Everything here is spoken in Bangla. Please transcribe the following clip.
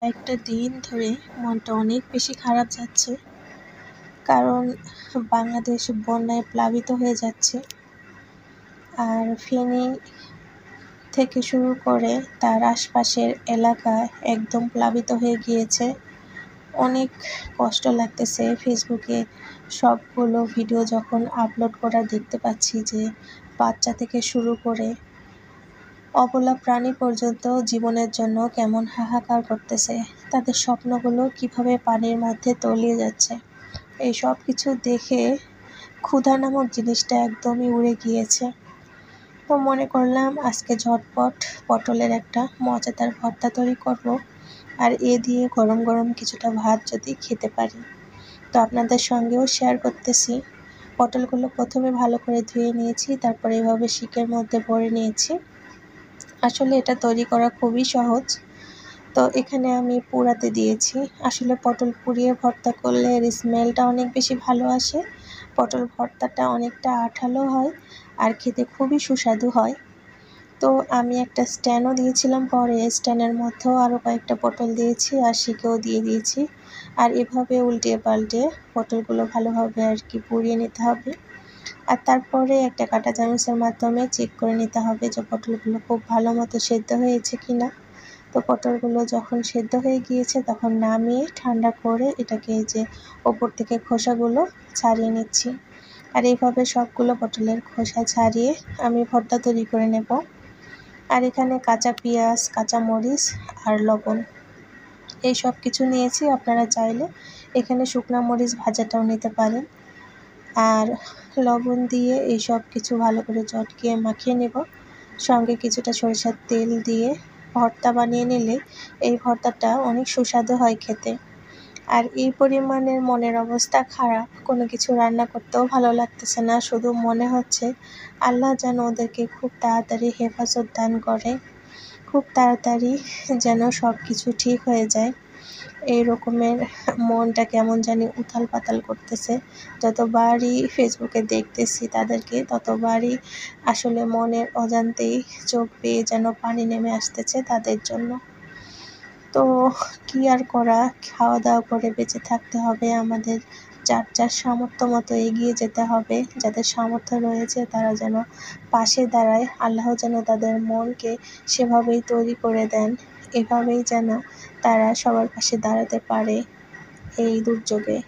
একটা দিন ধরে মনটা অনেক বেশি খারাপ যাচ্ছে, কারণ বাংলাদেশ বন্যায় প্লাবিত হয়ে যাচ্ছে। আর ফেনী থেকে শুরু করে তার আশপাশের এলাকা একদম প্লাবিত হয়ে গিয়েছে। অনেক কষ্ট লাগতেছে। ফেসবুকে সবগুলো ভিডিও যখন আপলোড করা দেখতে পাচ্ছি যে বাচ্চা থেকে শুরু করে অবলা প্রাণী পর্যন্ত জীবনের জন্য কেমন হাহাকার করতেছে। তাদের স্বপ্নগুলো কিভাবে পানির মধ্যে তলিয়ে যাচ্ছে। এই সব কিছু দেখে ক্ষুধা নামক জিনিসটা একদমই উড়ে গিয়েছে। তো মনে করলাম আজকে ঝটপট পটলের একটা মজাদার ভর্তা তৈরি করব, আর এ দিয়ে গরম গরম কিছুটা ভাত যদি খেতে পারি। তো আপনাদের সঙ্গেও শেয়ার করতেছি। পটলগুলো প্রথমে ভালো করে ধুয়ে নিয়েছি, তারপরে এভাবে শিকের মধ্যে ভরে নিয়েছি। আসলে এটা তৈরি করা খুবই সহজ। তো এখানে আমি পুড়াতে দিয়েছি। আসলে পটল পুড়িয়ে ভর্তা করলে এর স্মেলটা অনেক বেশি ভালো আসে। পটল ভর্তাটা অনেকটা আঠালো হয় আর খেতে খুবই সুস্বাদু হয়। তো আমি একটা স্ট্যান্ডও দিয়েছিলাম, পরে স্ট্যান্ডের মধ্যেও আরও কয়েকটা পটল দিয়েছি আর শিকেও দিয়ে দিয়েছি। আর এভাবে উল্টে পাল্টে পটলগুলো ভালোভাবে পুড়িয়ে নিতে হবে। আর তারপরে একটা কাঁটা চামচের মাধ্যমে চেক করে নিতে হবে যে পটলগুলো খুব ভালো মতো সেদ্ধ হয়েছে কিনা। তো পটলগুলো যখন সেদ্ধ হয়ে গিয়েছে তখন নামিয়ে ঠান্ডা করে এটাকে যে ওপর থেকে খোসাগুলো ছাড়িয়ে নিচ্ছি। আর এইভাবে সবগুলো পটলের খোসা ছাড়িয়ে আমি ভর্তা তৈরি করে নেব। আর এখানে কাঁচা পেঁয়াজ, কাঁচা মরিচ আর লবণ এই সব কিছু নিয়েছি। আপনারা চাইলে এখানে শুকনো মরিচ ভাজাটাও নিতে পারেন। আর লবণ দিয়ে এই সব কিছু ভালো করে চটকিয়ে মাখিয়ে নেব। সঙ্গে কিছুটা সরিষার তেল দিয়ে ভর্তা বানিয়ে নিলে এই ভর্তাটা অনেক সুস্বাদু হয় খেতে। আর এই পরিমাণের মনের অবস্থা খারাপ, কোনো কিছু রান্না করতেও ভালো লাগতেছে না। শুধু মনে হচ্ছে আল্লাহ যেন ওদেরকে খুব তাড়াতাড়ি হেফাজত দান করে, খুব তাড়াতাড়ি যেন সব কিছু ঠিক হয়ে যায়। এই রকমের মনটা কেমন জানি উথাল পাতাল করতেছে। যতবারই ফেসবুকে দেখতেছি তাদেরকে, ততবারই আসলে মনের অজান্তেই চোখ বেয়ে যেন পানি নেমে আসতেছে তাদের জন্য। তো কি আর করা, খাওয়া দাওয়া করে বেঁচে থাকতে হবে আমাদের। যার যার সামর্থ্য মতো এগিয়ে যেতে হবে। যাদের সামর্থ্য রয়েছে তারা যেন পাশে দাঁড়ায়। আল্লাহ যেন তাদের মনকে সেভাবেই তৈরি করে দেন, এভাবেই যেন তারা সবার পাশে দাঁড়াতে পারে এই দুর্যোগে।